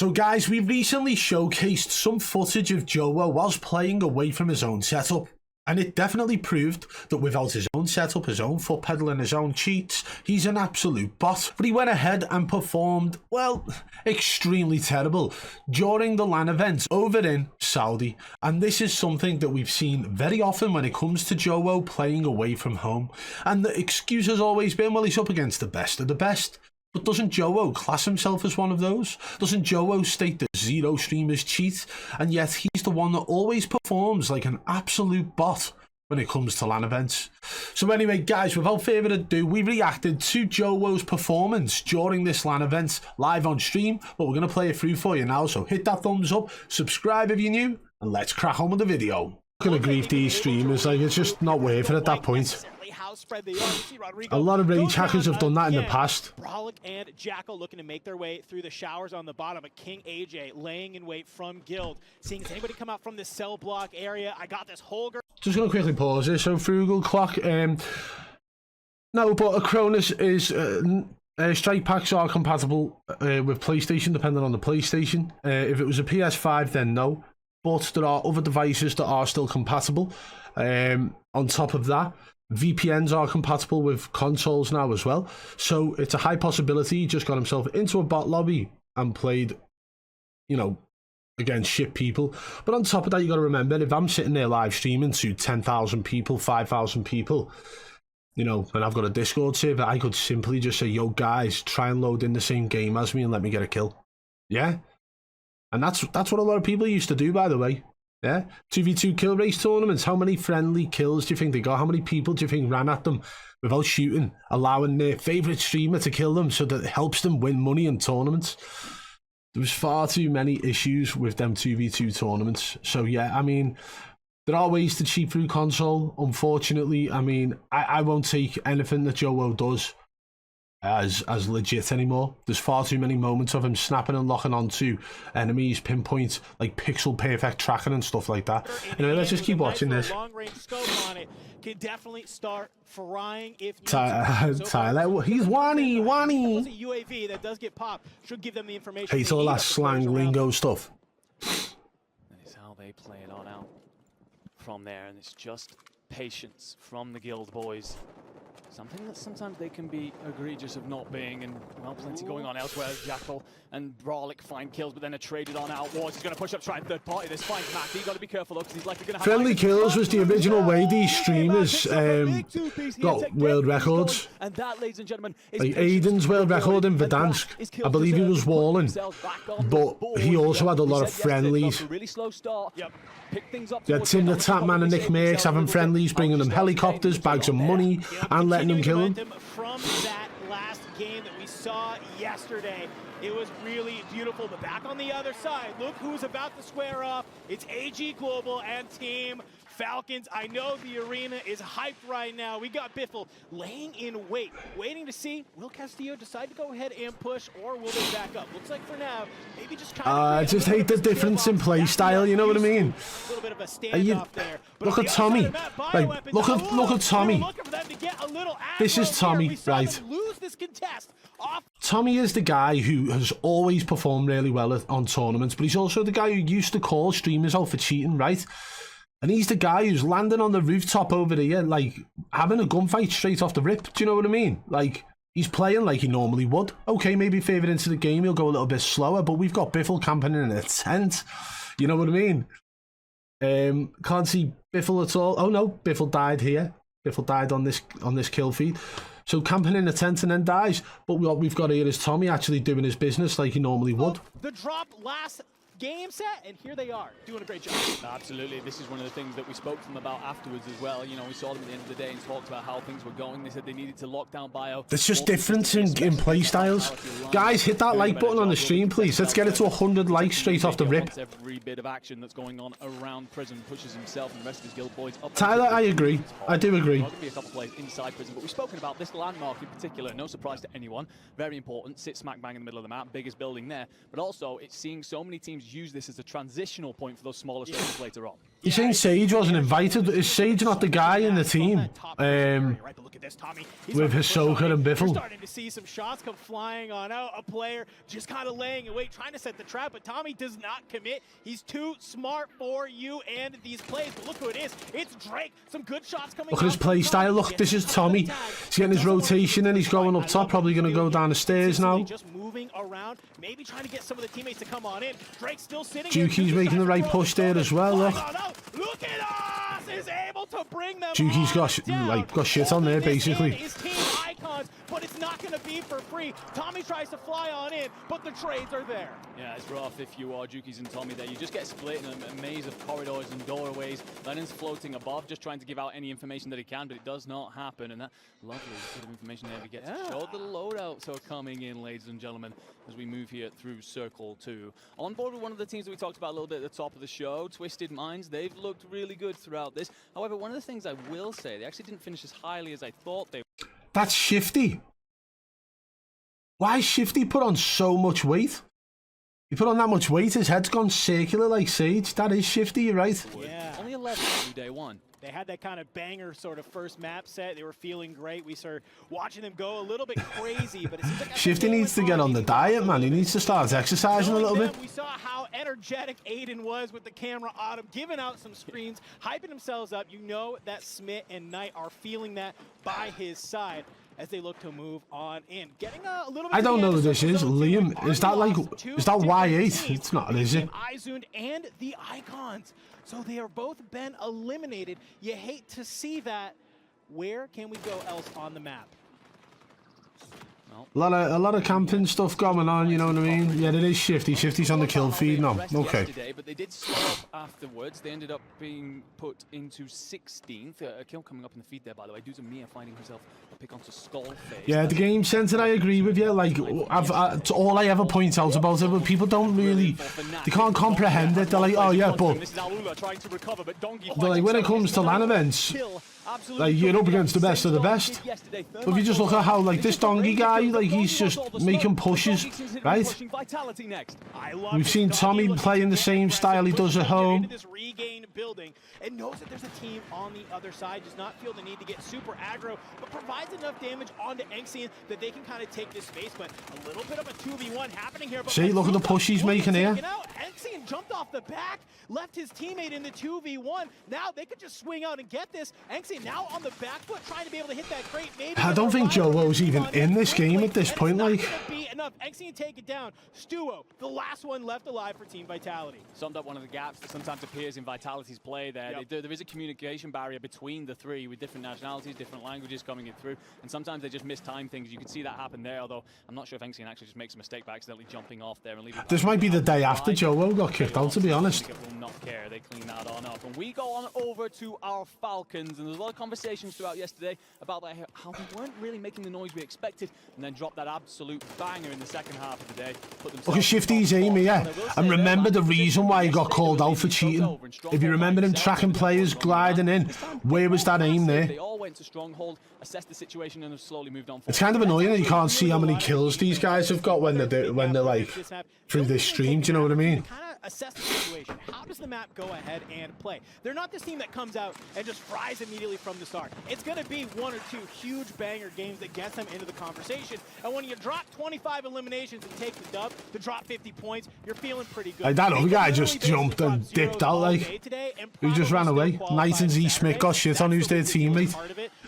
So guys, we recently showcased some footage of Joewo whilst playing away from his own setup. And it definitely proved that without his own setup, his own foot pedal and his own cheats, he's an absolute bot. But he went ahead and performed, well, extremely terrible during the LAN event over in Saudi. And this is something that we've seen very often when it comes to Joewo playing away from home. And the excuse has always been, well, he's up against the best of the best. But doesn't Joewo class himself as one of those? Doesn't Joewo state that zero streamers cheat? And yet he's the one that always performs like an absolute bot when it comes to LAN events. So anyway, guys, without further ado, we reacted to Joewo's performance during this LAN event live on stream. But we're going to play it through for you now. So hit that thumbs up, subscribe if you're new, and let's crack on with the video. I'm going to grief these streamers, like it's just not worth it at that point. A lot of rage hackers have done that in the past. Brolic and Jackal looking to make their way through the showers on the bottom, but King AJ laying in wait from Guild. Seeing if anybody come out from this cell block area. I got this Holger. Just going to quickly pause this. So Frugal Clock, no, but a Cronus is, strike packs are compatible with PlayStation, depending on the PlayStation. If it was a PS5, then no. But there are other devices that are still compatible. On top of that, VPNs are compatible with consoles now as well. So it's a high possibility he just got himself into a bot lobby and played, you know, against shit people. But on top of that, you got to remember, if I'm sitting there live streaming to 10,000 people, 5,000 people, you know, and I've got a Discord server, I could simply just say, yo guys, try and load in the same game as me and let me get a kill. Yeah? And that's what a lot of people used to do, by the way. Yeah, 2v2 kill race tournaments. How many friendly kills do you think they got? How many people do you think ran at them without shooting, allowing their favourite streamer to kill them so that it helps them win money in tournaments? There was far too many issues with them 2v2 tournaments. So yeah, I mean, there are ways to cheat through console. Unfortunately, I mean, I won't take anything that Joewo does as legit anymore. There's far too many moments of him snapping and locking onto enemies, pinpoint, like pixel perfect tracking and stuff like that. Anyway, let's just keep watching this. Long range scope on it can definitely start frying if you Tyler, he's Wani. A UAV that does get popped should give them the information. Hates all that slang lingo stuff. That is how they play it on out from there, and it's just patience from the guild boys. Something that sometimes they can be egregious of not being, and well, plenty going on elsewhere. Jackal and Brolic find kills, but then are traded on out. Wars is going to push up, try and third party. This finds Mac. He's got to be careful though, because he's likely going to have friendly kills was the original way these streamers got world records. And that, ladies and gentlemen, like Aydan's world record in Verdansk. I believe he was walling, but he also had a lot of friendlies. Really slow start. Yep. You had TIMTHETATMAN and nickmercs having friendlies, bringing them helicopters, bags of money, and letting them kill them. From that last game that we saw yesterday, it was really beautiful. But back on the other side, look who's about to square off. It's AG Global and Team Falcons. I know the arena is hyped right now. We got Biffle laying in wait, waiting to see, will Castillo decide to go ahead and push, or will they back up? Looks like for now, maybe just kind of I just hate the difference in play style, you know what I mean? A little bit of a standoff there. Look at Tommy. Like, look at Tommy. This is Tommy, right? Tommy is the guy who has always performed really well on tournaments, but he's also the guy who used to call streamers out for cheating, right? And he's the guy who's landing on the rooftop over here, like, having a gunfight straight off the rip. Do you know what I mean? Like, he's playing like he normally would. Okay, maybe further into the game, he'll go a little bit slower, but we've got Biffle camping in a tent. You know what I mean? Can't see Biffle at all. Oh, no, Biffle died here. Biffle died on this kill feed. So camping in a tent and then dies. But what we've got here is Tommy actually doing his business like he normally would. The drop last game set, and here they are doing a great job. Absolutely. This is one of the things that we spoke to them about afterwards as well. You know, we saw them at the end of the day and talked about how things were going. They said they needed to lock down bio. There's just difference in play styles. Guys, hit that like button on the stream, please. Let's get it to 100 likes straight off the rip. Every bit of action that's going on around prison pushes himself and the rest of his guild boys up. Tyler, I agree. I do agree. There'll be a couple plays inside prison, but we've spoken about this landmark in particular. No surprise to anyone. Very important. Sits smack bang in the middle of the map. Biggest building there. But also, it's seeing so many teams use this as a transitional point for those smaller circles later on. You're saying Sage wasn't invited? Is Sage not the guy in the team? With Hisoka and Biffle. Starting to see some shots come flying on out. A player just kind of laying in wait, trying to set the trap, but Tommy does not commit. He's too smart for you and these plays. But look who it is. It's Drake. Some good shots coming. Look at his play style. Look, this is Tommy. He's getting his rotation and he's going up top. Probably going to go down the stairs now. Just moving around, maybe trying to get some of the teammates to come on in. Drake's still sitting. Juki's making the right push there as well. Look. Look at us! Is able to bring them. Juki's got shit on there basically. His team icons, but it's not going to be for free. Tommy tries to fly on in, but the trades are there. Yeah, it's rough if you are Juki's and Tommy there. You just get split in a maze of corridors and doorways. Lennon's floating above, just trying to give out any information that he can, but it does not happen. And that lovely bit of information there we get to show the loadouts are coming in, ladies and gentlemen, as we move here through Circle 2. On board with one of the teams that we talked about a little bit at the top of the show, Twisted Minds. They've looked really good throughout this. However, one of the things I will say, they actually didn't finish as highly as I thought they would. That's Shifty. Why is Shifty put on so much weight? He put on that much weight, his head's gone circular like Sage. That is Shifty, you're right. Yeah. Only 11 through day one. They had that kind of banger sort of first map set. They were feeling great. We started watching them go a little bit crazy, but it seems like Shifty needs to get on the diet, man. He needs to start exercising a little bit. We saw how energetic Aydan was with the camera on him, giving out some screens, hyping themselves up. You know that Smith and Knight are feeling that by his side as they look to move on in. Getting a little bit. I don't know who this is. Liam, is that Y8? It's not, is it? Izund and the Icons. So they are both been eliminated. You hate to see that. Where can we go else on the map? A lot of camping stuff going on, you know what I mean? Yeah, it is Shifty. Shifty's on the kill feed now. Okay. But they did slow up afterwards. They ended up being put into 16th. A kill coming up in the feed there, by the way. Duzamia finding herself a pick onto Skullface. Yeah, the game centre, I agree with you. Like, it's all I ever point out about it, but people don't really, they can't comprehend it. They're like, oh yeah, but like when it comes to LAN events, like you're up against the best of the best. But if you just look at how like this Dongy guy, like he's just making pushes, right? We've seen Tommy playing the same style he does at home. Building and knows that there's a team on the other side, does not feel the need to get super aggro, but provides enough damage onto Enxian that they can kind of take this space. But a little bit of a 2v1 happening here. But see, look at the push he's making here. Enxian jumped off the back, left his teammate in the 2v1. Now they could just swing out and get this. Enxian now on the back foot, trying to be able to hit that crate. Maybe I don't think Joewo's even in this game at this point. Like, be enough. Enxian take it down. Stuo, the last one left alive for Team Vitality. Summed up one of the gaps that sometimes appears in Vitality's play there. There is a communication barrier between the three with different nationalities, different languages coming in through, and sometimes they just mistime things. You can see that happen there, although I'm not sure if Enxian actually just makes a mistake by accidentally jumping off there and leaving. This might be the day after Joewo got kicked out, to be honest. Will not care. They clean that on up. And we go on over to our Falcons, and there's a lot of conversations throughout yesterday about how they weren't really making the noise we expected, and then dropped that absolute banger in the second half of the day. Look at Shifty's aim here, and remember the reason why he got called out for cheating. If you remember him tracking players gliding in, where was that aim there? They all went to Stronghold, assessed the situation, and have slowly moved on. It's kind of annoying that you can't see how many kills these guys have got when they're like through this stream. Do you know what I mean? Assess the situation. How does the map go ahead and play? They're not this team that comes out and just fries immediately from the start. It's going to be one or two huge banger games that gets them into the conversation. And when you drop 25 eliminations and take the dub to drop 50 points, you're feeling pretty good. Like that other guy just jumped and dipped out, like he just ran away. Knight and Z Smith got shit on who's their teammate.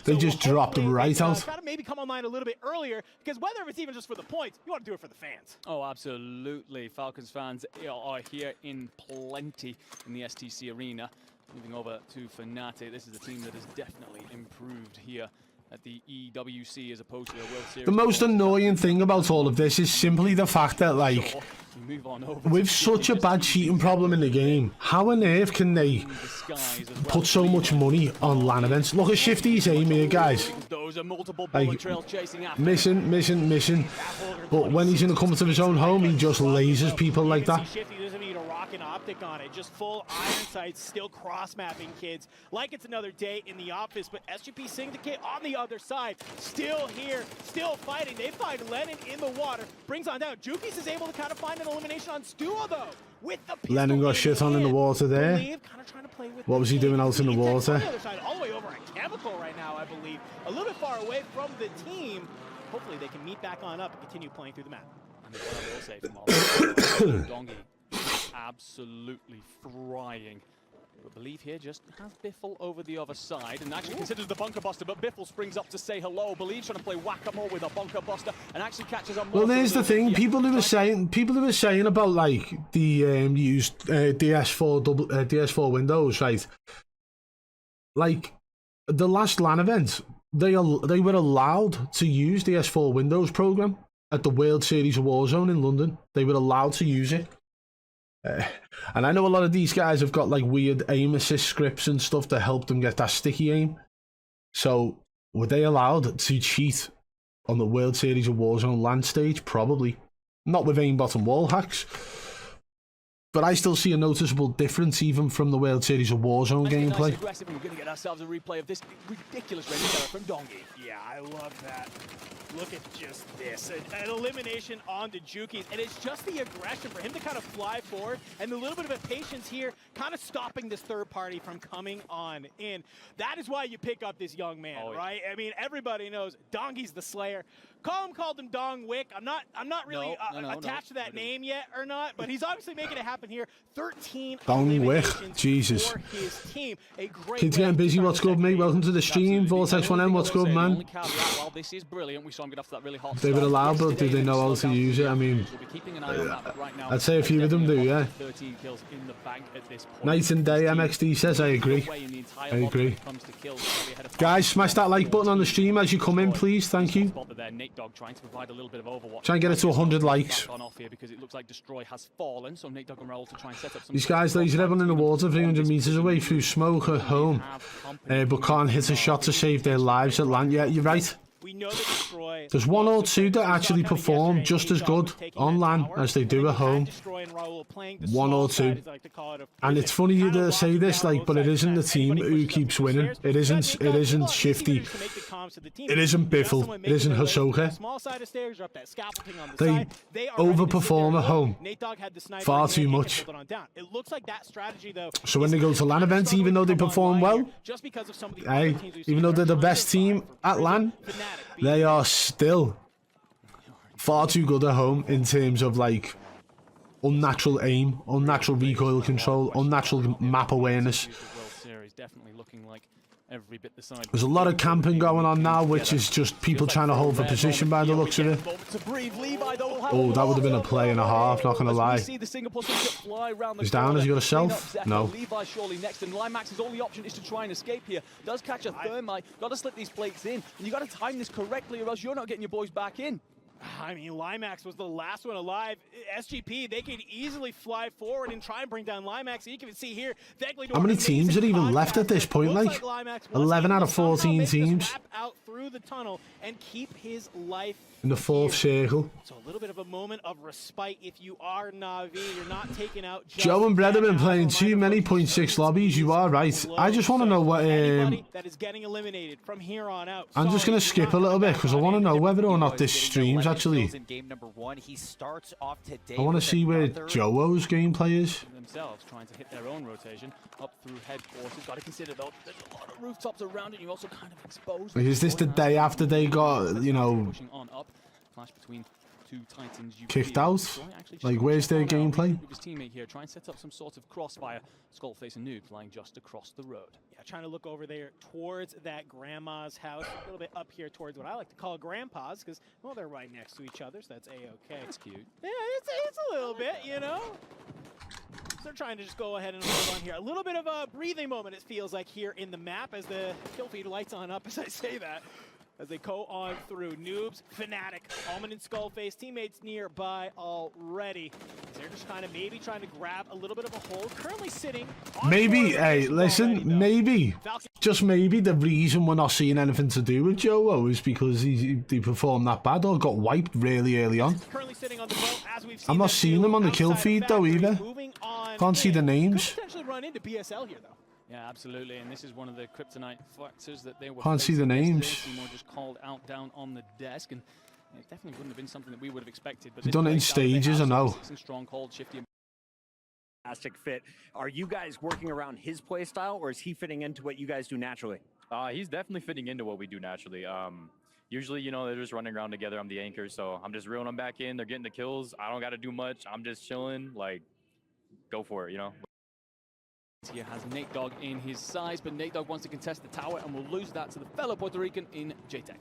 They just dropped him right out. Got to maybe come online a little bit earlier, because whether it's even just for the points, you want to do it for the fans. Oh, absolutely. Falcons fans are here in plenty in the STC arena. Moving over to Fnatic, this is a team that has definitely improved here at the EWC as opposed to a World Series. The most annoying thing about all of this is simply the fact that, like, with such a bad cheating problem in the game, how on earth can they put so much money on LAN events? Look at Shifty's aim here, guys. Like, missing. But when he's in the comfort of his own home, he just lasers people like that. Moroccan optic on it. Just full iron sights, still cross-mapping kids like it's another day in the office. But SGP Syndicate on the other side, still here, still fighting. They find Lennon in the water, brings on down. Jukies is able to kind of find an elimination on Stuo though. With the Lennon got shit on in the water there. What was he doing out in the water? All the way over at Chemical right now, I believe. A little bit far away from the team. Hopefully they can meet back on up and continue playing through the map. And what I will say from all Dongi absolutely frying. I believe here just has Biffle over the other side and actually considers the bunker buster, but Biffle springs up to say hello. Believes trying to play whack-a-mole with a bunker buster and actually catches a. Well, there's the thing. People who were saying about like the used DS4 Windows, right? Like the last LAN event, they were allowed to use the S4 Windows program at the World Series of Warzone in London. They were allowed to use it. And I know a lot of these guys have got like weird aim assist scripts and stuff to help them get that sticky aim. So were they allowed to cheat on the World Series of Warzone LAN stage? Probably. Not with aimbot and wall hacks. But I still see a noticeable difference even from the World Series of Warzone gameplay. Nice and we're going to get ourselves a replay of this ridiculous range from Dongi. Yeah, I love that. Look at just this, an elimination on the Jukies, and it's just the aggression for him to kind of fly forward, and a little bit of a patience here, kind of stopping this third party from coming on in. That is why you pick up this young man, right? I mean, everybody knows Dongi's the Slayer. Colm called him Dong Wick. I'm not really attached to that name yet or not, but he's obviously making it happen here. 13 Dong Wick, Jesus. Kids getting busy. What's good, mate? Welcome to the stream. Vortex 1M. What's good, man? Well, this is brilliant. We saw him get off that really hot. They were allowed, but do they know how to use it? I mean, I'd say a few of them do, yeah. Night and day, MXD says, I agree. I agree. Guys, smash that like button on the stream as you come in, please. Thank you. Try and get it to 100 likes. These guys laser everyone in the water 300 meters away through smoke at home, but can't hit a shot to save their lives at land. Yeah, you're right. There's one or two that actually perform just as good on LAN as they do at home. One or two. And it's funny to say this, like, but it isn't the team who keeps winning. It isn't Shifty. It isn't Biffle. It isn't Hisoka. They overperform at home far too much. So when they go to LAN events, even though they perform well, hey, even though they're the best team at LAN, they are still far too good at home in terms of like unnatural aim, unnatural recoil control, unnatural map awareness. There's a lot of camping going on now, which is just people trying to hold for position by the looks of it. Oh, that would have been a play and a half, not gonna lie. He's down, has he got a self? No. Limax's only option is to try and escape here. Does catch a thermite, gotta slip these plates in, and you gotta time this correctly or else you're not getting your boys back in. I mean, Limax was the last one alive. SGP, they could easily fly forward and try and bring down Limax. You can see here, how many teams are even left at this point? Like 11 out of 14 teams. Out through the tunnel and keep his life in the fourth circle. So a little bit of a moment of respite if you are Na'Vi. You're not taking out. Joe and Brett have been playing too many 0.6 lobbies. You are right. I just want to know what. That is getting eliminated from here on out. I'm just going to skip a little bit because I want to know whether or not this streams actually. I want to see where Joewo's gameplay is. Themselves trying to hit their own rotation up through headquarters. Got to consider though, there's a lot of rooftops around it. You also kind of exposed. Like, is this the day after they got, you know, clash between two titans kicked out? Like, where's their gameplay? His teammate here try and set up some sort of crossfire. Skullface and Noob flying just across the road. Yeah, trying to look over there towards that grandma's house, a little bit up here towards what I like to call grandpa's, because well, they're right next to each other, so that's a-okay. It's cute. Yeah, it's a little bit, you know. They're trying to just go ahead and hold on here. A little bit of a breathing moment, it feels like, here in the map as the kill feed lights on up as I say that. As they go on through. Noobs, Fnatic, Almond and Skullface, teammates nearby already. They're just kind of maybe trying to grab a little bit of a hold. Currently sitting on maybe, hey, listen, already, maybe, just maybe the reason we're not seeing anything to do with Joewo is because he performed that bad or got wiped really early on. Currently sitting on the boat, as we've seen. I'm not seeing him on the kill feed though either. Moving on Can't see the names. Could potentially run into BSL here, though. Yeah, absolutely, and this is one of the kryptonite factors that they were. Can't see the names. Seymour just called out down on the desk, and it definitely wouldn't have been something that we would have expected. But they've done it in stages, I know. Stronghold, shifty. Fantastic fit. Are you guys working around his play style, or is he fitting into what you guys do naturally? He's definitely fitting into what we do naturally. Usually, you know, they're just running around together. I'm the anchor, so I'm just reeling them back in. They're getting the kills. I don't got to do much. I'm just chilling. Like, go for it, you know? Here has Nate Dogg in his size, but Nate Dogg wants to contest the tower, and will lose that to the fellow Puerto Rican in JTech.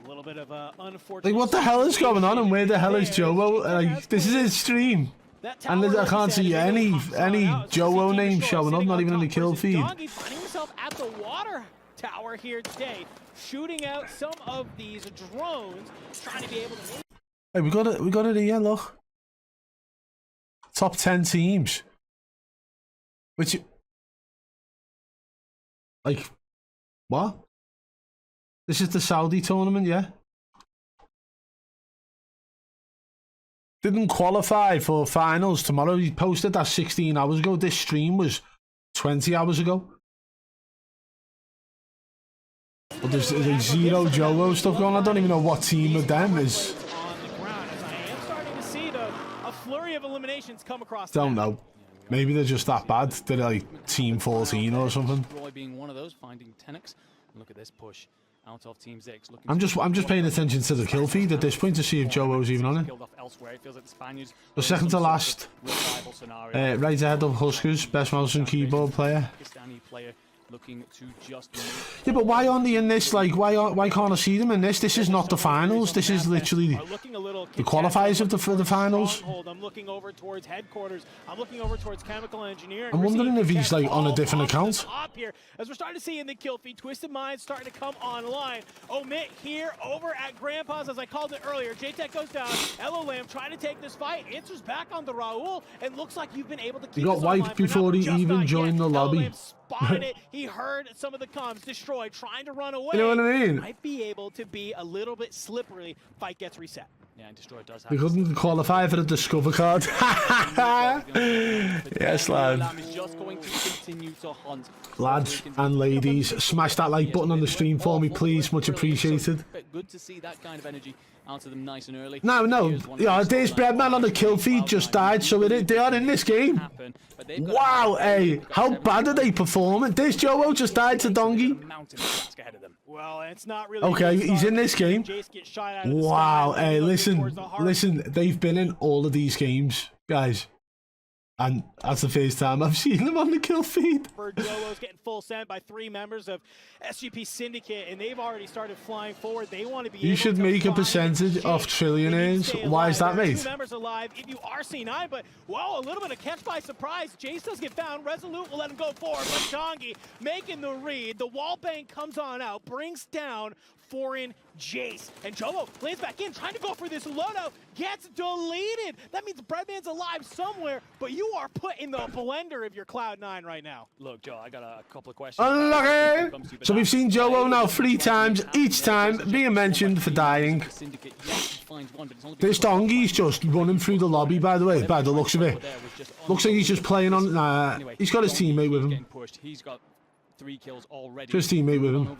A little bit of unfortunate. Like, what the hell is going on, and where the hell is Joewo? Like, this is his stream. And I can't see any Joewo names showing up, not even in the kill feed. Finding himself at the water tower here today, shooting out some of these drones, trying to be able to. Hey, we got it here. Look, top 10 teams. Which, like, what? This is the Saudi tournament, yeah. Didn't qualify for finals tomorrow. He posted that 16 hours ago. This stream was 20 hours ago. But there's zero Joewo stuff going on. I don't even know what team of them is. On the ground, as I am starting to see a flurry of eliminations come across. Don't know. Maybe they're just that bad. They're like team 14 or something. Roy being one of those, finding Tenix. Look at this push out of Team Zix. I'm just paying attention to the kill feed at this point to see if Joewo's even on it. The second to last, right ahead of Huskers, best mouse and keyboard player. Looking to just yeah, but why aren't they in this? Like, why can't I see them in this? This is not the finals. This is literally the qualifiers of the finals. I'm looking over towards headquarters. I'm looking over towards chemical engineering. I'm wondering if he's like on a different account. Here, as we're starting to see in the kill feed, Twisted Minds starting to come online. Omit here over at Grandpa's, as I called it earlier. JTech goes down. Lam trying to take this fight. Answers back on the Raul, and looks like you've been able to keep. He got wiped before he even joined the lobby. Spotted it. He heard some of the comms. Destroyed, trying to run away. You know what I mean? Might be able to be a little bit slippery. Fight gets reset. Yeah, and Destroy does have. We couldn't qualify for the Discover card. Yes, lad. Lads and ladies, smash that like button on the stream for me, please. Much appreciated. Good to see that kind of energy out of them nice and early. No. Yeah, there's Breadman on the kill feed just died, so they are in this game. Wow, hey, how bad are they performing? This Joewo just died to Dongi. Well, it's not really okay, he's in this game. Wow, hey, listen, they've been in all of these games, guys. And that's the first time I've seen them on the kill feed. Joewo's getting full sent by 3 members of SGP Syndicate, and they've already started flying forward. They want to be. You should make a percentage of trillionaires. Why is that, mate? 2 members alive if you are C9, but whoa, a little bit of catch by surprise. Jace does get found. Resolute will let him go forward, but Dongi making the read. The wall bang comes on out, brings down foreign Jace, and Joewo lays back in, trying to go for this loadout, gets deleted. That means Breadman's alive somewhere, but you are put in the blender if you're Cloud9 right now. Look, Joe, I got a couple of questions. Unlucky! So we've seen Joewo now 3 times, each time being mentioned for dying. This Dongi's just running through the lobby, by the way, by the looks of it. Looks like he's just playing on. Nah, he's got his teammate with him. He's got 3 kills already. Just teammate with him.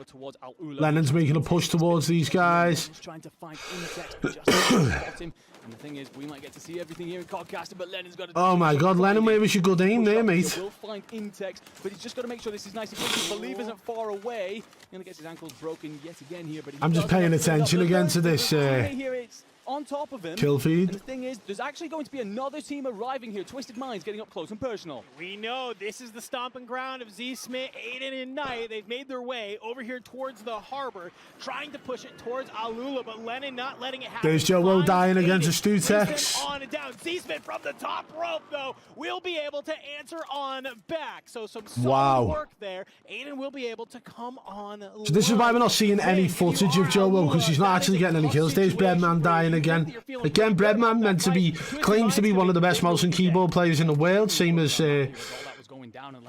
Lennon's making a push towards these guys. Trying to find him. And the thing is, we might get to see everything here in Codcaster, but Lennon's got to. Oh my God, Lennon, where was your good aim there, mate? We'll find Intex, but he's just got to make sure this is nice and quick. Believe isn't far away. He's gonna get his ankles broken yet again here, but I'm just paying attention again to this. On top of him. Kill feed. And the thing is, there's actually going to be another team arriving here. Twisted Minds getting up close and personal. We know this is the stomping ground of Z Smith, Aydan, and Knight. They've made their way over here towards the harbor, trying to push it towards Alula, but Lennon not letting it happen. There's Joewo dying against a Stutex. On and down. Z Smith from the top rope, though, will be able to answer on back. So some solid work there. Aydan will be able to come on. So this is why we're not seeing any footage of Joewo, because he's not actually getting any kills. There's Breadman dying again. Again, Breadman meant to be, claims to be one of the best mouse and keyboard players in the world, same as, you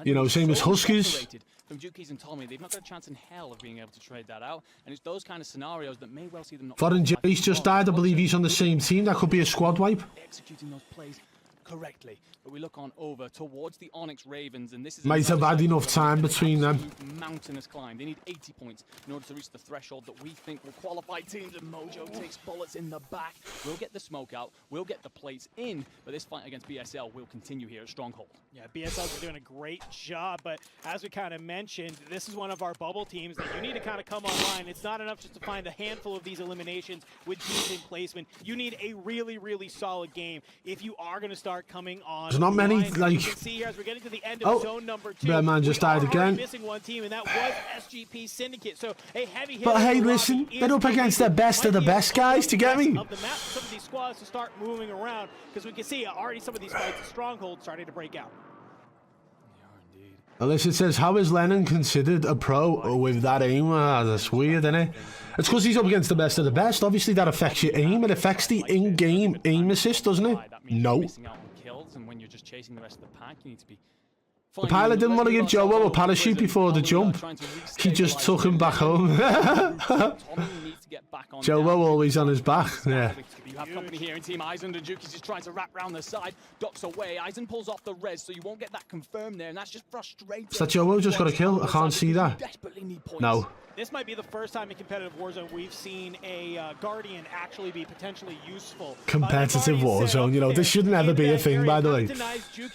know, same as Huskers. From Jukies and Tommy, they've not got a chance in hell of being able to trade that out, and it's those kind of scenarios that may well see them not. Foreign Jace just died. I believe he's on the same team. That could be a squad wipe. Executing those plays correctly. But we look on over towards the Onyx Ravens, and this is Might have had enough time between them. Mountainous climb. They need 80 points in order to reach the threshold that we think will qualify teams. And Mojo takes bullets in the back. We'll get the smoke out. We'll get the plates in. But this fight against BSL will continue here at Stronghold. Yeah, BSL's doing a great job, but as we kind of mentioned, this is one of our bubble teams that you need to kind of come online. It's not enough just to find a handful of these eliminations with decent placement. You need a really, really solid game if you are going to start coming on. There's not many, like... You can see here as we're getting to the end of zone number 2. Beaman just died again. Missing one team, and that was SGP Syndicate. So a heavy hit. But hey, listen, they're up against the best of the best, guys. Do you get me? Of the map, some of these squads to start moving around, because we can see already some of these fights at Stronghold starting to break out. Alyssa says, how is Lennon considered a pro with that aim? That's weird, isn't it? It's because he's up against the best of the best. Obviously, that affects your aim. It affects the in-game aim assist, doesn't it? No. The pilot didn't want to give Joewo a parachute before the jump. He just took him back home. Joewo always on his back. Yeah. You have company here in Team Aizen. The Juki's just trying to wrap around the side. Ducks away. Aizen pulls off the res, so you won't get that confirmed there, and that's just frustrating. Is that Joewo just got a kill? I can't see that. No. This might be the first time in competitive Warzone we've seen a Guardian actually be potentially useful. Competitive Warzone, you know, this shouldn't ever be a thing, by the way.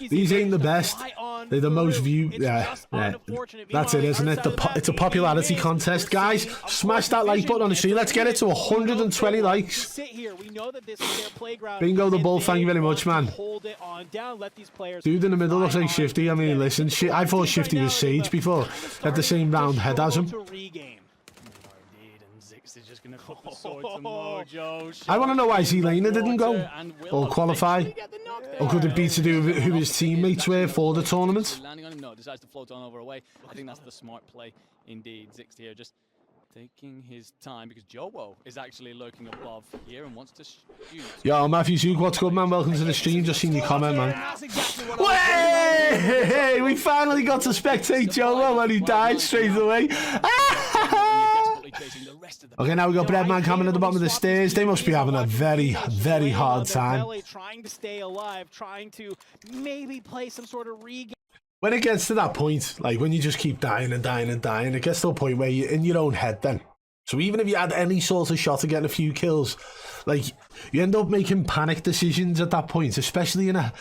These ain't the best. They're the most viewed. Yeah. That's it, isn't it? It's a popularity contest. Guys, smash that like button on the stream. Let's get it to 120 likes. Bingo the ball, thank you very much, man. Dude in the middle looks like Shifty. I mean, listen, I thought Shifty was Sage before. Had the same round head as him. I want to know why zlaner didn't go or qualify, or could it be to do with who his teammates were for the tournament? Landing on him, no, decides to float on over away. I think that's the smart play indeed. Zix here just taking his time because Joewo is actually lurking above here and wants to shoot. Yo, Matthew Zook, what's good, man? Welcome to the stream. Just seen your comment, man. Hey, we finally got to spectate Joewo and he died straight away. Okay, now we got Breadman coming at the bottom of the stairs. They must be having a very, very hard time. Trying to stay alive, trying to maybe play some sort of regain. When it gets to that point, like when you just keep dying and dying and dying, it gets to a point where you're in your own head then. So even if you had any sort of shot at getting a few kills, like you end up making panic decisions at that point, especially in a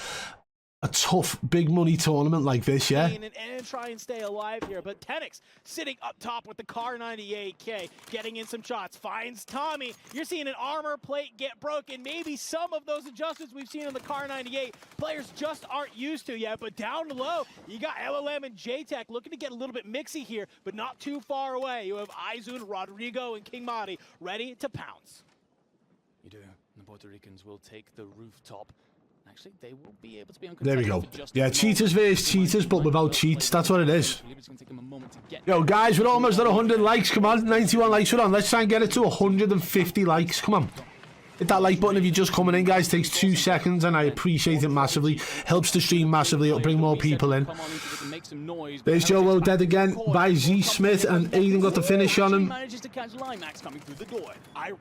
tough big money tournament like this, yeah. And try and stay alive here, but Tenix sitting up top with the Car 98K, getting in some shots, finds Tommy. You're seeing an armor plate get broken. Maybe some of those adjustments we've seen on the Car 98 players just aren't used to yet, but down low, you got LLM and JTech looking to get a little bit mixy here, but not too far away. You have Aizun, Rodrigo, and King Madi ready to pounce. You do. The Puerto Ricans will take the rooftop. Actually, they will be able to be there we go. Yeah, cheaters versus cheaters, but without cheats. That's what it is. Yo, guys, we're almost at 100 likes. Come on, 91 likes. We're on. Let's try and get it to 150 likes. Come on. Hit that like button if you're just coming in, guys. Takes 2 seconds, and I appreciate it massively. Helps the stream massively. It'll bring more people in. There's Joewo dead again by Z Smith, and Aiden got the finish on him. I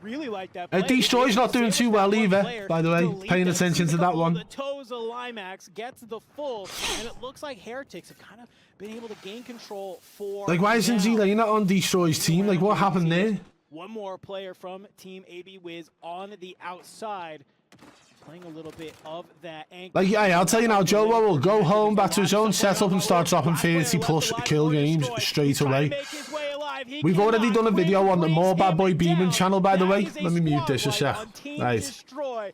really like that. Destroy's not doing too well either, by the way. Paying attention to that one. The toes of Limax gets the full, and it looks like Heretics have kind of been able to gain control for. Like, why isn't zlaner on Destroy's team? Like, what happened there? One more player from Team AB Wiz on the outside, playing a little bit of that angle. Like, yeah, I'll tell you now, Joewo will go home back to his own setup and start dropping 30+ kill games straight away. We've already done a video on the More Bad Boy Beaman channel, by the way. Let me mute this a sec. Right.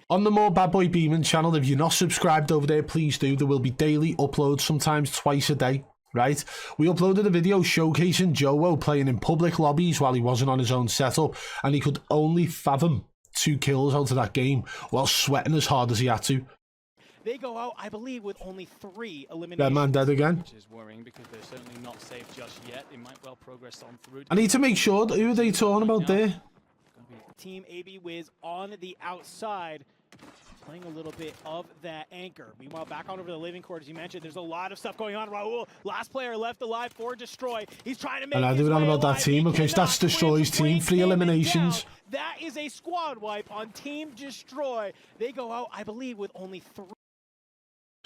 On the More Bad Boy Beaman channel, if you're not subscribed over there, please do. There will be daily uploads, sometimes twice a day. Right, we uploaded a video showcasing Joewo playing in public lobbies while he wasn't on his own setup, and he could only fathom 2 kills out of that game while sweating as hard as he had to. They go out, I believe, with only 3 eliminations. That man dead again. Which is worrying because they're certainly not safe just yet. It might well progress on through. I need to make sure who are they talking about there. Team AB Wiz on the outside, playing a little bit of that anchor. Meanwhile, back on over the living quarters, you mentioned there's a lot of stuff going on. Raul, last player left alive for Destroy. He's trying to make. And I do it on about that team. Okay, so that's Destroy's team. 3 eliminations. That is a squad wipe on Team Destroy. They go out, I believe, with only 3.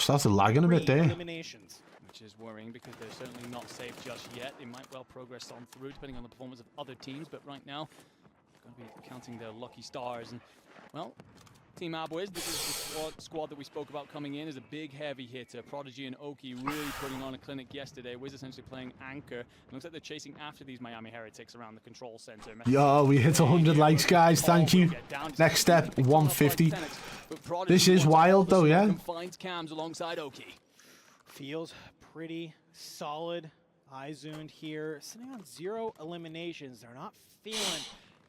Started lagging a bit there. Eliminations. Which is worrying because they're certainly not safe just yet. They might well progress on through depending on the performance of other teams, but right now, going to be counting their lucky stars. And, well, Team Abwiz, this is the squad that we spoke about coming in, is a big heavy hitter. Prodigy and Oki really putting on a clinic yesterday. Wiz essentially playing anchor. It looks like they're chasing after these Miami Heretics around the control center. Yo, we hit 100 likes, guys. Thank you. Next step, 150. This is wild, though, yeah? Finds Cams alongside Oki. Feels pretty solid. Eyezoomed here, sitting on 0 eliminations. They're not feeling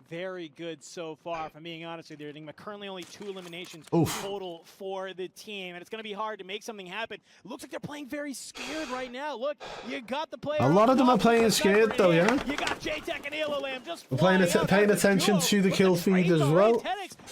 very good so far, if I'm being honest with you. Enigma currently only 2 eliminations total for the team, and it's going to be hard to make something happen. Looks like they're playing very scared right now. Look, you got the player. A lot of them are playing scared, though, yeah? You got J-Tech and Alolam just paying attention to the kill feed as well.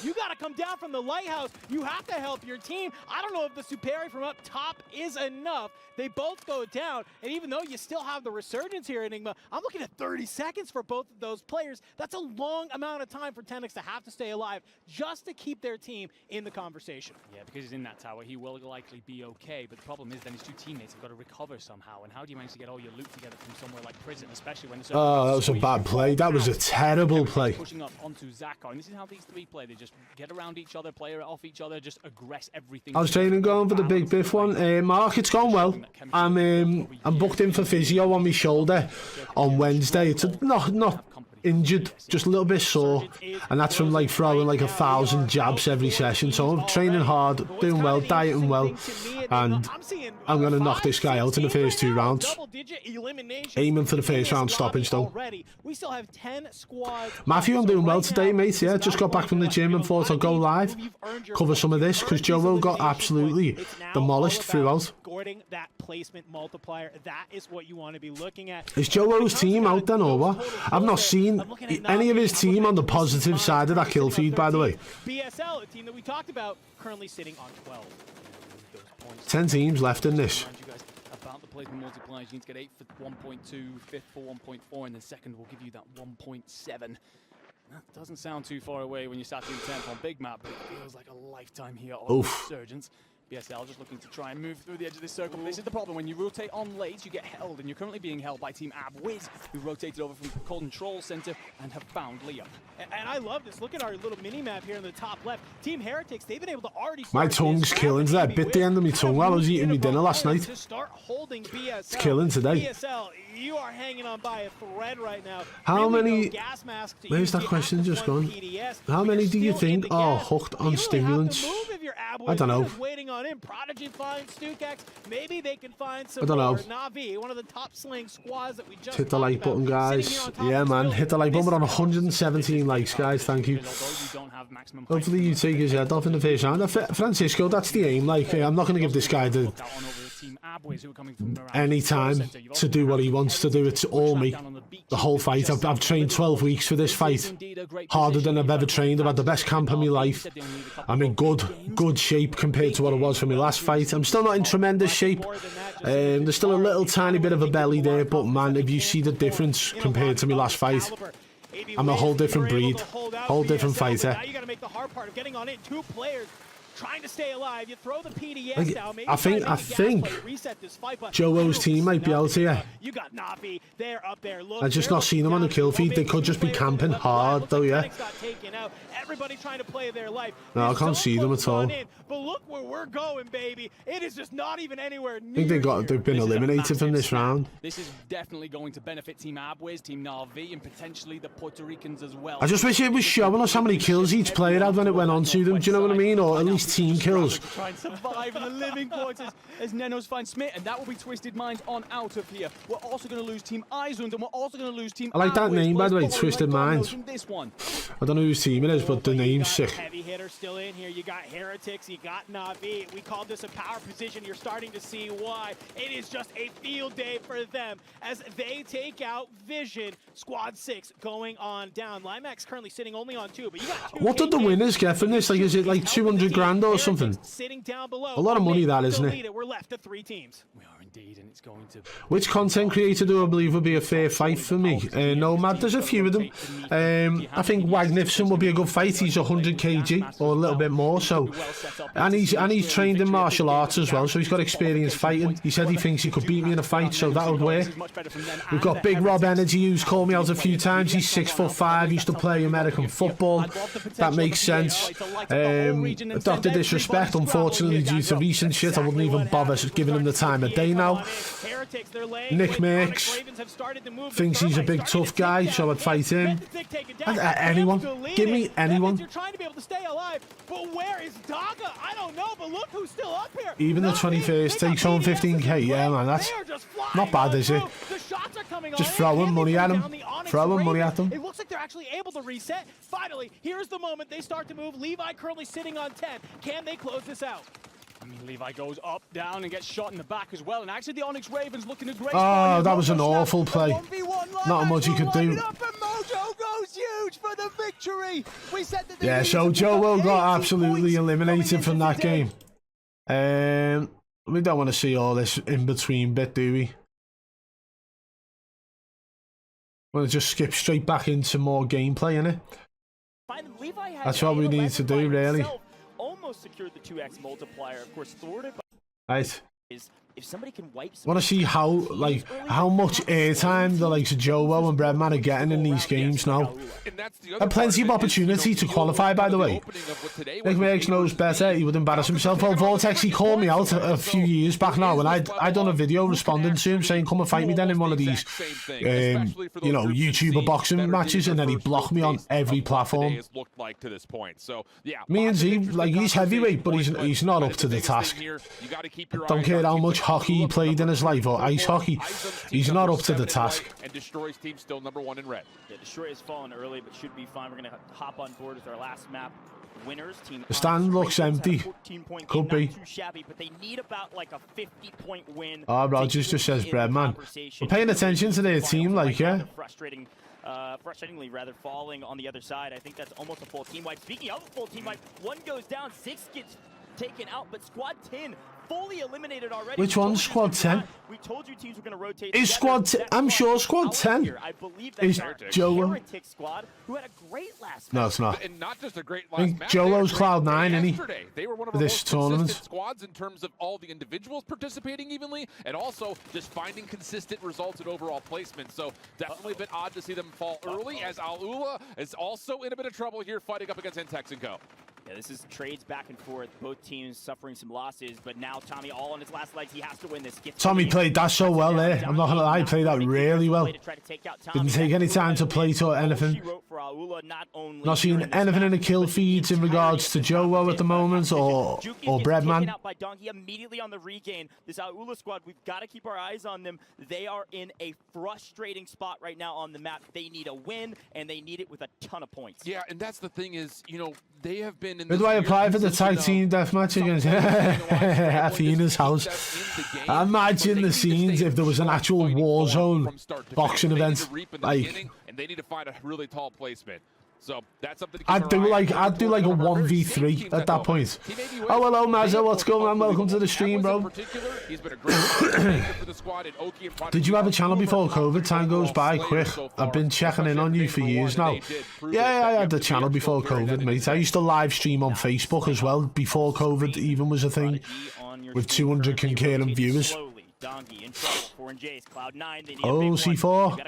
You got to come down from the lighthouse. You have to help your team. I don't know if the Superi from up top is enough. They both go down, and even though you still have the resurgence here, Enigma, I'm looking at 30 seconds for both of those players. That's a long amount of time for Tenix to have to stay alive just to keep their team in the conversation. Yeah, because he's in that tower, he will likely be okay, but the problem is then his 2 teammates have got to recover somehow, and how do you manage to get all your loot together from somewhere like prison, especially when... Oh, that was a bad play. That was a terrible play. Pushing up onto Zakar, and this is how these 3 play. They just get around each other, play off each other, just aggress everything. I was training going for the big biff one. Mark, it's gone well. I'm booked in for physio on my shoulder on Wednesday. It's not injured, just a little bit sore, and that's from like throwing like 1,000 jabs every session. So I'm training hard, doing well, dieting well, and I'm gonna knock this guy out in the first 2 rounds. Aiming for the first round stoppage though. Matthew, I'm doing well today, mate. Yeah, just got back from the gym and thought I'd go live, cover some of this, because Joewo got absolutely demolished throughout. That placement multiplier, that is what you want to be looking at. Is Joewo's team out then or what? I've not seen any of his team on the positive side of that kill feed, by the way. BSL, a team that we talked about, currently sitting on 12. 10 teams left in this. About the placement multipliers, you need to get 8 for 1.2, 5th for 1.4, and then second will give you that 1.7. That doesn't sound too far away when you're starting 10th on big map, but it feels like a lifetime here on Resurgence. BSL just looking to try and move through the edge of this circle. This is the problem. When you rotate on late, you get held, and you're currently being held by Team Abwiz, who rotated over from the control center and have found Liam. And I love this. Look at our little mini-map here in the top left. Team Heretics, they've been able to already... My tongue's killing today. I bit the end of my tongue while I was eating my dinner last night. It's killing today. BSL, you are hanging on by a thread right now. How many... Where's that question just gone? How many do you think are hooked on stimulants? I don't know. Prodigy finds Stukex. Maybe they can find some I don't know. Navi, one of the top sling squads that we just hit the like button, guys. Yeah, man. Hit the like button. We're on 117 likes, guys. Thank you. Hopefully you take his head off in the first round. Francisco, that's the aim. Like, I'm not going to give this guy any time to do what he wants to do. It's all me. The whole fight. I've trained 12 weeks for this fight. Harder than I've ever trained. I've had the best camp of my life. I'm in good shape compared to what I was for my last fight. I'm still not in tremendous shape. There's still a little tiny bit of a belly there, but man, if you see the difference compared to my last fight, I'm a whole different breed, whole different fighter. Now you got to make the hard part of getting on it. 2 players trying to stay alive. You throw the PDS down. Maybe I think Joewo's team might be out here. You got Navi. They're up there. Look, I've just not seen them on the kill feed. They could just be camping hard though, yeah. Everybody trying to play their life. No, I can't see them at all. But look where we're going, baby. It is just not even anywhere near. I think they've been eliminated from this round. This is definitely going to benefit Team Abwiz, Team Navi, and potentially the Puerto Ricans as well. I just wish it was showing us how many kills each player had when it went on to them. Do you know what I mean? Or at least team kills. Try and survive in the living quarters as Nenos finds Smith, and that will be Twisted Minds on out of here. We're also going to lose Team Izund, and we're also going to lose Team I like that name, by the way, Twisted Minds. I don't know whose team it is, but the name's sick. Heavy hitter still in here. You got Heretics, you got Navi. We called this a power position. You're starting to see why. It is just a field day for them as they take out Vision. Squad 6 going on down. Limax currently sitting only on 2, but you got 2. What did the winners get from this? Like, is it like 200 grand or something? Sitting down below. A lot of money, that, isn't it? We're left to 3 teams. We are indeed, and it's going to... Which content creator do I believe would be a fair fight for me? Nomad, there's a few of them. I think Wagnifson would be a good fight. He's 100 kg or a little bit more, so... And he's trained in martial arts as well, so he's got experience fighting. He said he thinks he could beat me in a fight, so that would work. We've got Big Rob Energy, who's called me out a few times. He's 6'5", used to play American football. That makes sense. Dr. Disrespect, unfortunately, due to recent shit, I wouldn't even bother giving him the time of day now. Nickmercs thinks he's a big tough guy, so I'd fight him. Anyone. Give me anyone. Even the 21st takes home 15k. Yeah, man, that's not bad, is it? Just throwing money at him. Throwing money at them. It looks like they're actually able to reset. Finally, here's the moment they start to move. Levi currently sitting on 10. Can they close this out? I mean, Levi goes up, down, and gets shot in the back as well. And actually, the Onyx Ravens looking a great Oh, that was an awful play. Not much he could do. Yeah, so Joewo got absolutely eliminated from that game. We don't want to see all this in-between bit, do we? Want to just skip straight back into more gameplay, innit? That's what we need to do, really. Almost secured the 2x multiplier, of course, thwarted by Right. if somebody can wipe Want to see how much airtime the likes of Joewo and Breadman are getting in these games now. And plenty of opportunity to qualify, by the way. Nickmercs knows better. He would embarrass himself. Oh, Vortex, he called me out a few years back now, and I done a video responding to him saying, come and fight me then in one of these, you know, YouTuber boxing matches, and then he blocked me on every platform. Me and Z, like, he's heavyweight, but he's not up to the task. Don't care how much hockey he played in his life, or ice hockey. He's not up to the task. And Destroy's team still #1 in red. Yeah, Destroy has fallen early, but should be fine. We're going to hop on board with our last map. Winners team. The stand looks empty. Could be. Too shabby, but they need about like a 50-point win. Oh, Rogers just says Breadman. We're paying attention to their team, like, yeah. Frustratingly, rather, falling on the other side. I think that's almost a full team wipe. Speaking of a full team wipe, one goes down, 6 gets taken out, but Squad 10 fully eliminated already. Which one's Squad 10? We told you teams were going to rotate. Is Squad 10? I'm sure Squad 10 is Joewo. Squad, who had a great last no, it's not. And not just a great I think last Joewo's Cloud9, isn't he? They were one of For our this most tournament. consistent squads in terms of all the individuals participating evenly, and also just finding consistent results and overall placement. So definitely a bit odd to see them fall early, as Al-Ula is also in a bit of trouble here fighting up against Intex and Co. Yeah, this is trades back and forth. Both teams suffering some losses, but now Tommy all on his last legs. He has to win this. Tommy played that so well there. I'm not gonna lie, he played that really well. Didn't take any time to play to anything. Not seeing anything in the kill feeds in regards to Joewo at the moment, or Breadman. Immediately on the regain. This Al-Ula squad, we've got to keep our eyes on them. They are in a frustrating spot right now on the map. They need a win, and they need it with a ton of points. Yeah, and that's the thing is, you know, they have been in. Who do I apply for the tag team deathmatch against? Athena's house. Imagine the scenes if there was an actual Warzone boxing event. Like, and they need to find a really tall placement. So that's something. I'd do like a 1v3 at that point. Oh, hello Mazza, what's going on? Welcome to the stream, bro. Did you have a channel before COVID? Time goes by quick. I've been checking in on you for years now. Yeah, I had the channel before COVID, mate. I used to live stream on Facebook as well before COVID even was a thing, with 200 concurrent viewers. Oh, C4.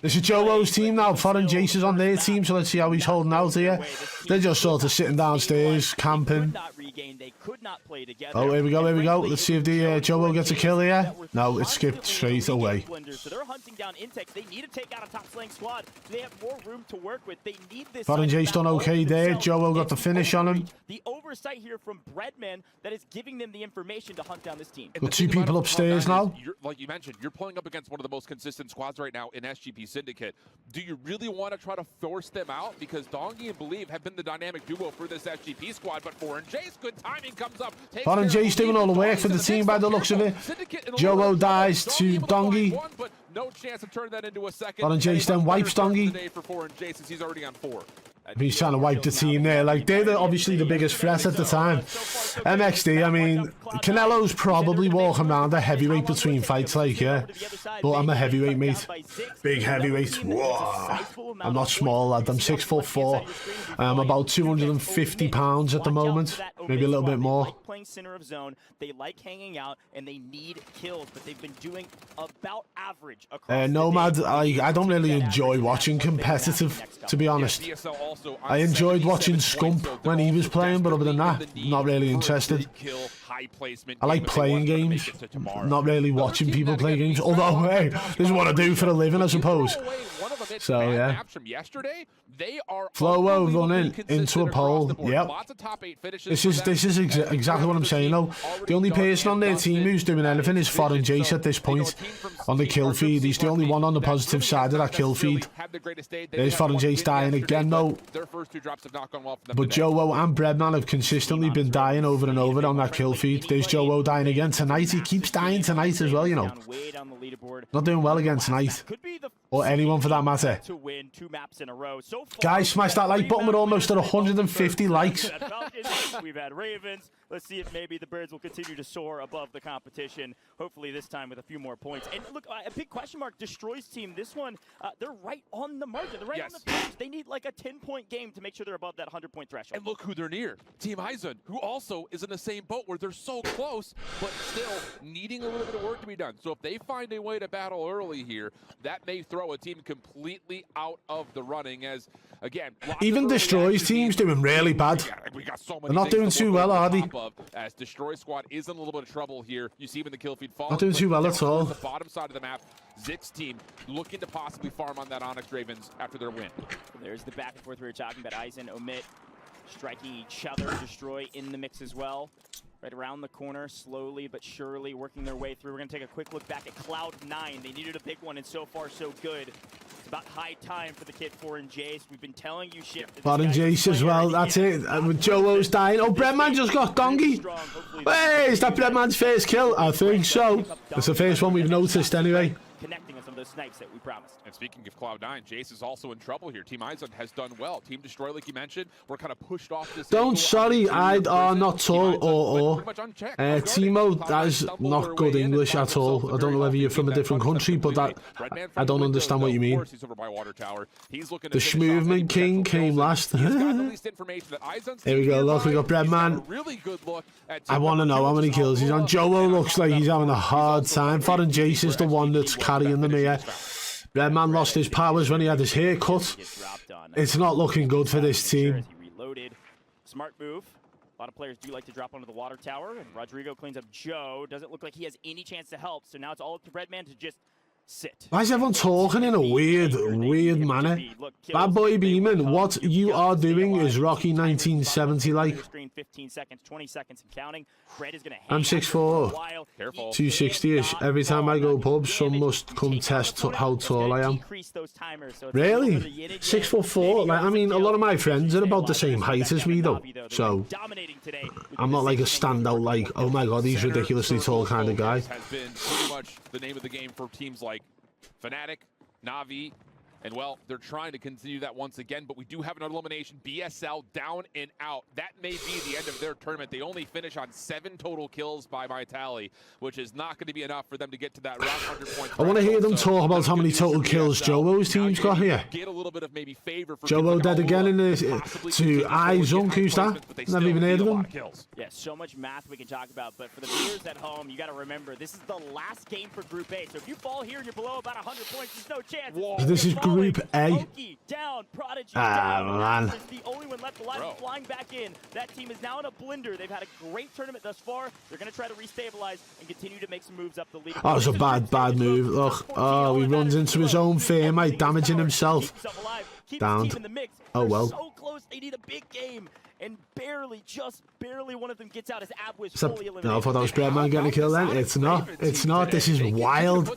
This is Joewo's team now. Foreign Jace is on their team, so let's see how he's holding out here. They're just sort of sitting downstairs, camping. Oh, here we go, here we go. Let's see if the Joewo gets a kill here. No, it skipped straight away. Foreign Jace done okay there. Joewo got the finish on him. The oversight here from Breadman that is giving them the information to hunt down this team. Got 2 people upstairs now. Like you mentioned, you're pulling up against one of the most consistent squads right now in SGP Syndicate. Do you really want to try to force them out? Because Dongi and Believe have been the dynamic duo for this SGP squad, but Foreign Jace, good timing comes up. Foreign Jace doing all the work for the team by the looks of it. Joewo dies to Dongi. No chance to turn that into a second. Foreign Jace then wipes Dongi. For Foreign Jace, since he's already on 4. He's trying to wipe the team there. Like, they're obviously the biggest threat at the time. MXD, I mean, Canelo's probably walking around a heavyweight between fights, like, yeah. But I'm a heavyweight, mate. Big heavyweight. Whoa. I'm not small, lad. I'm 6'4". I'm about 250 pounds at the moment. Maybe a little bit more. Playing center of zone, they like hanging out, and they need kills, but they've been doing about average across Nomad, I don't really enjoy watching competitive, to be honest. I enjoyed watching Scump when he was playing, but other than that, not really interested. I like playing games, not really watching people play games. Although, hey, this is what I do for a living, I suppose. So yeah. Flowo running into a pole. Yep. This is exactly what I'm saying though. The only person on their team who's doing anything is Foreign Jace at this point on the kill feed. He's the only one on the positive side of that kill feed. There's Foreign Jace dying again though. But Joewo and Breadman have consistently been dying over and over on that kill feed. There's Joewo dying again tonight. He keeps dying tonight as well, you know. Not doing well again tonight. Or anyone for that matter. Guys, smash that like button. We're almost at 150 likes. We've had Ravens. Let's see if maybe the Birds will continue to soar above the competition. Hopefully this time with a few more points. And look, a big question mark, Destroy's team. This one, they're right on the margin. They're right on the pitch. They need like a 10-point game to make sure they're above that 100-point threshold. And look who they're near. Team aydan, who also is in the same boat where they're so close, but still needing a little bit of work to be done. So if they find a way to battle early here, that may throw a team completely out of the running as, again, even Destroy's team's doing really bad. They're not doing too well, are they? As Destroy Squad is in a little bit of trouble here. You see when the kill feed falls. Not doing too well at all. The bottom side of the map, Zik's team looking to possibly farm on that Onyx Ravens after their win. There's the back and forth we were talking about. aydan, Omit, striking each other. Destroy in the mix as well. Right around the corner, slowly but surely working their way through. We're going to take a quick look back at Cloud9. They needed a big one, and so far, so good. It's about high time for the kid Foreign Jace. We've been telling you shit. Foreign Jace as well, that's it. Joewo's dying. Oh, Breadman just got donkey. Hey, is that Breadman's first kill? I think so. It's the first one we've noticed anyway. Connecting on some of those snipes that we promised. And speaking of Cloud9, Jace is also in trouble here. Team aydan has done well. Team Destroy, like you mentioned, we're kind of pushed off this. Don't, sorry, I are not tall or. Timo, that is not good English at all. I don't know whether you're from a different country, but that I don't understand what you mean. The Schmovement King came last. Here we go, look, we got Breadman. I want to know how many kills he's on. Joewo looks like he's having a hard time. Foreign Jace is the one that's carrying them here. Breadman lost his powers when he had his hair cut. It's not looking good for this team. Smart move. A lot of players do like to drop onto the water tower, and Rodrigo cleans up Joe. Doesn't look like he has any chance to help, so now it's all up to Breadman to just sit. Why is everyone talking in a weird manner? Bad boy Beaman, what you are doing is Rocky 1970 like. 15 seconds, 20 seconds and counting. I'm 6'4", 260-ish. Every time I go pub, some must come test how tall I am. Really? 6'4"? Like, I mean, a lot of my friends are about the same height as me, though. So, I'm not like a standout, like, oh my god, he's ridiculously tall kind of guy. Has been pretty much the name of the game for teams like Fnatic, Na'Vi, and well, they're trying to continue that once again, but we do have another elimination. BSL down and out. That may be the end of their tournament. They only finish on 7 total kills by my tally, which is not going to be enough for them to get to that round 100-point. I want to hear them talk about how many total kills Joewo's team's got here. Get a little bit of maybe favor for Joewo dead again in this to aydan. Who's that? Never even heard of him. Yeah, so much math we can talk about, but for the viewers at home, you got to remember this is the last game for Group A. So if you fall here and you're below about 100 points, there's no chance. Whoa. This is Group A. Down, Prodigy down. Man. The only one left alive, flying back in. That team is now in a blender. They've had a great tournament thus far. They're going to try to restabilize and continue to make some moves up the lead. That was a bad move. Look, oh, he runs into his own thermite, damaging himself. Down. Oh well. So close. They need a big game. And just barely one of them gets out. His ab was fully eliminated. No, I thought that was Breadman getting a kill then. It's not. It's not. This is wild.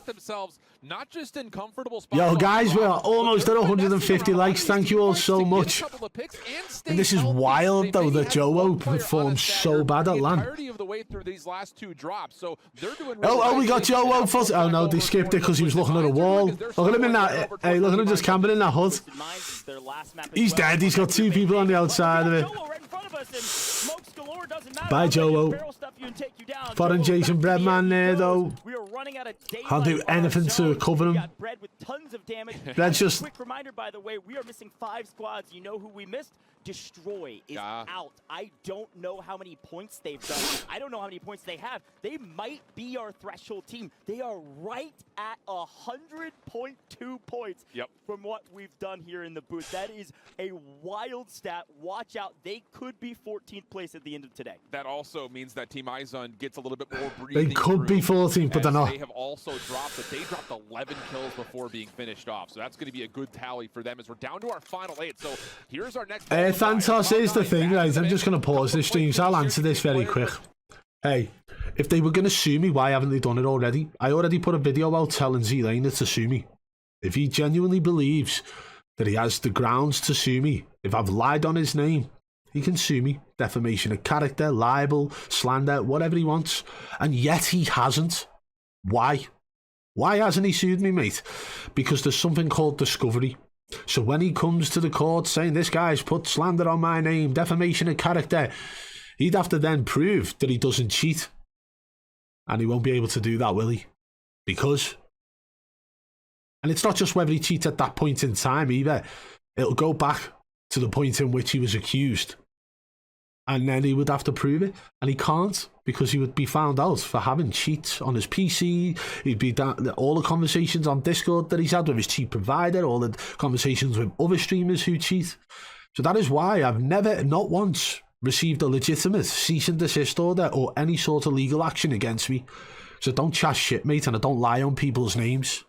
not just in comfortable spots. Yo, guys, we are almost at 150 likes. Thank you all so much. And this is wild, though, that Joewo performed so bad at Lan. Oh, we got Joewo for... Oh, no, they skipped it because he was looking at a wall. Look at him in that... Hey, look at him just camping in that hut. He's dead. He's got 2 people on the outside of it. Bye, Joewo. Foreign Jason Breadman there, though. Can't do anything to cover him. Bread's just... Quick reminder, by the way, we are missing 5 squads. You know who we missed? Destroy is out. I don't know how many points they've done. I don't know how many points they have. They might be our threshold team. They are right at 100.2 points from what we've done here in the booth. That is a wild stat. Watch out. They could be 14th place at the end of today. That also means that Team aydan gets a little bit more breathing. They could be 14th, but they're not. They have also dropped it. They dropped 11 kills before being finished off. So that's going to be a good tally for them as we're down to our final 8. So here's our next... Thantos is the thing, right? I'm just going to pause this stream, so I'll answer this very quick. Hey, if they were going to sue me, why haven't they done it already? I already put a video out telling zlaner to sue me. If he genuinely believes that he has the grounds to sue me, if I've lied on his name, he can sue me. Defamation of character, libel, slander, whatever he wants. And yet he hasn't. Why? Why hasn't he sued me, mate? Because there's something called discovery. So when he comes to the court saying this guy's put slander on my name, defamation of character, he'd have to then prove that he doesn't cheat. And he won't be able to do that, will he? Because... And it's not just whether he cheats at that point in time either. It'll go back to the point in which he was accused. And then he would have to prove it. And he can't, because he would be found out for having cheats on his PC. He'd be down, all the conversations on Discord that he's had with his cheat provider, all the conversations with other streamers who cheat. So that is why I've never, not once, received a legitimate cease and desist order or any sort of legal action against me. So don't chat shit, mate, and I don't lie on people's names.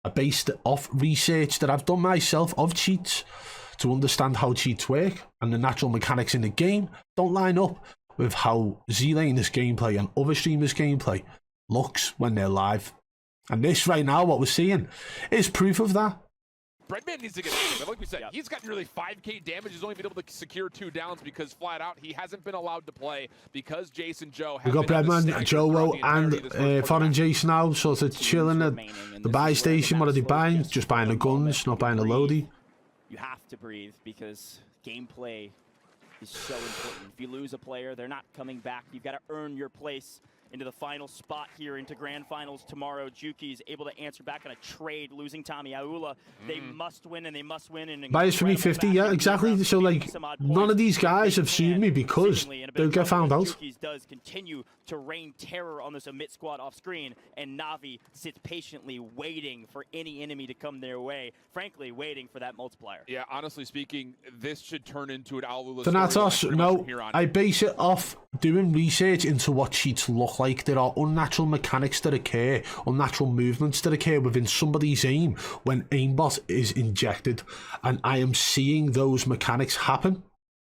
I based it off research that I've done myself of cheats to understand how cheats work, and the natural mechanics in the game don't line up with how zlaner's gameplay and other streamers' gameplay looks when they're live. And this right now, what we're seeing, is proof of that. Breadman needs to get active. Like we said, he's got nearly 5k damage. He's only been able to secure 2 downs because flat out he hasn't been allowed to play because Jason Joe. We've got Breadman, Joewo, and Foreign Jason now sort of chilling at the buy station. What are they buying? Just buying the guns, not buying the loadie. You have to breathe because gameplay is so important. If you lose a player, they're not coming back. You've got to earn your place into the final spot here into grand finals tomorrow. Juki's able to answer back on a trade, losing Tommy Aula. They must win, and they must win. And buys for me 50, yeah, exactly. So like, none of these guys have sued me because they'll get found out. Juki's does continue to rain terror on this Omit squad off screen, and Navi sits patiently waiting for any enemy to come their way. Frankly, waiting for that multiplier. Yeah, honestly speaking, this should turn into an Alula. Thanatos, no, I base it off doing research into what cheats look like. There are unnatural mechanics that occur, unnatural movements that occur within somebody's aim when aimbot is injected, and I am seeing those mechanics happen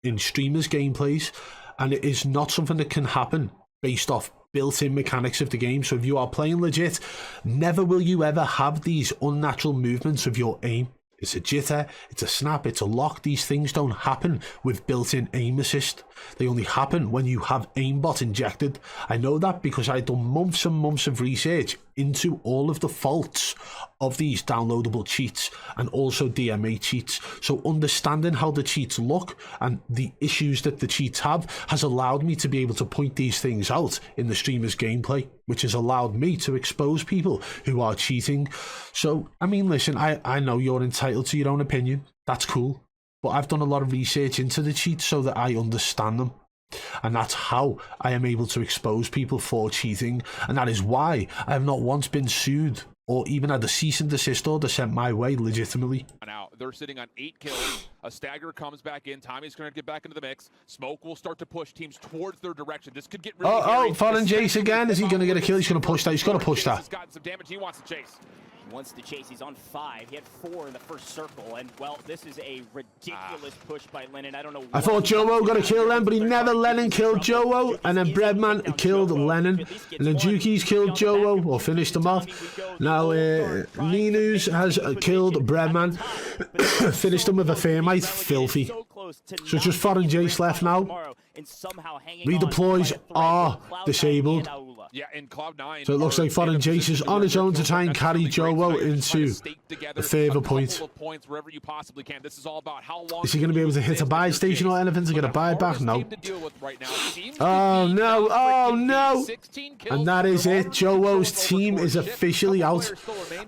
in streamers' gameplays, and it is not something that can happen based off built-in mechanics of the game. So if you are playing legit, never will you ever have these unnatural movements of your aim. It's a jitter, it's a snap, it's a lock. These things don't happen with built-in aim assist. They only happen when you have aimbot injected. I know that because I've done months and months of research into all of the faults of these downloadable cheats and also DMA cheats. So understanding how the cheats look and the issues that the cheats have has allowed me to be able to point these things out in the streamer's gameplay, which has allowed me to expose people who are cheating. So, I mean, listen, I know you're entitled to your own opinion. That's cool. But I've done a lot of research into the cheats so that I understand them. And that's how I am able to expose people for cheating. And that is why I have not once been sued or even had a cease and desist order sent my way legitimately. Now, they're sitting on 8 kills. A stagger comes back in. Tommy's going to get back into the mix. Smoke will start to push teams towards their direction. This could get really Oh, Foreign Jace again. Is he going to get a kill? He's going to push that. He's got to push that. He's gotten some damage. He wants to chase. Wants to chase. He's on 5. He had 4 in the first circle. And, well, this is a ridiculous push by Lennon. I don't know. I thought Joewo got to kill them, but he never. Lennon killed Joewo, and then Breadman killed Lennon, and then Juki's killed Joewo, or finished him off. Now, Ninus has killed Breadman, finished him with a thermite. Filthy. So it's just Foreign Jace left now. Redeploys are disabled. Yeah, in Cloud9. So it looks like Foreign Jace is on his own to try and carry Joewo into the further point. Is he going to be able to hit a buy station or anything to get a buy back? No. Oh no, oh no. And that is it. Joewo's team is officially out.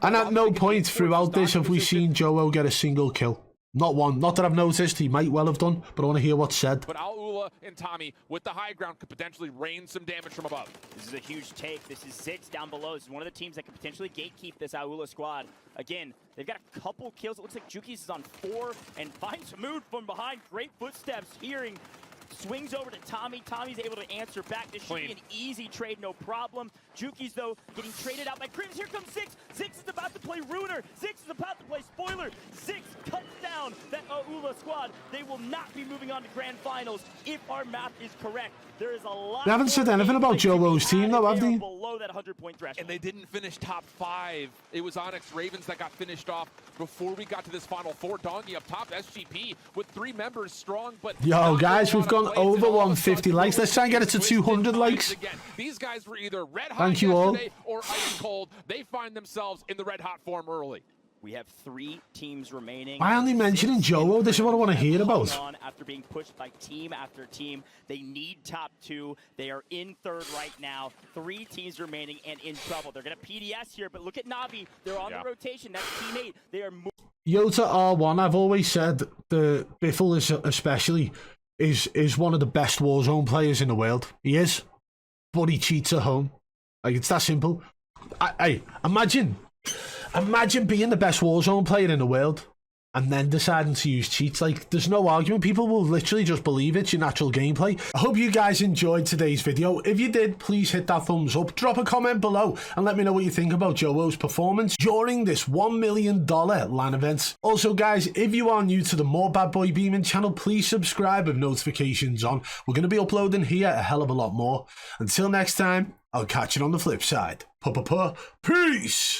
And at no point throughout this have we seen Joewo get a single kill. Not one. Not that I've noticed. He might well have done, but I want to hear what's said. But Alula and Tommy, with the high ground, could potentially rain some damage from above. This is a huge take. This is 6 down below. This is one of the teams that could potentially gatekeep this Aula squad. Again, they've got a couple kills. It looks like Juki's is on 4 and finds Mood from behind. Great footsteps, hearing. Swings over to Tommy. Tommy's able to answer back. This should be an easy trade, no problem. Juki's, though, getting traded out by Crims. Here comes Zix. Zix is about to play Ruiner. Zix is about to play Spoiler. Zix cuts down that Aula squad. They will not be moving on to Grand Finals if our math is correct. There is a lot. They haven't said anything about Joewo's team, though, have they? Below that 100-point threshold. And they didn't finish top 5. It was Onyx Ravens that got finished off before we got to this Final 4. Donkey up top, SGP with 3 members strong, but... Yo, guys, we've gone over 150 likes. Let's try and get it to 200 likes. These guys were either red hot Thank you all. Or ice cold. They find themselves in the red hot form early. We have 3 teams remaining. Why aren't they mentioning Joewo? This is what I want to hear about. After being pushed by team after team, they need top 2. They are in 3rd right now. 3 teams remaining and in trouble. They're going to PDS here, but look at Navi. They're on the rotation. That's team 8. They are Yota R1, I've always said the Biffle is especially is one of the best Warzone players in the world. He is. But he cheats at home. Like, it's that simple. I imagine being the best Warzone player in the world and then deciding to use cheats. Like, there's no argument. People will literally just believe it's your natural gameplay. I hope you guys enjoyed today's video. If you did, please hit that thumbs up. Drop a comment below and let me know what you think about Joewo's performance during this $1 million LAN event. Also, guys, if you are new to the More Bad Boy Beaman channel, please subscribe with notifications on. We're going to be uploading here a hell of a lot more. Until next time, I'll catch you on the flip side. Peace!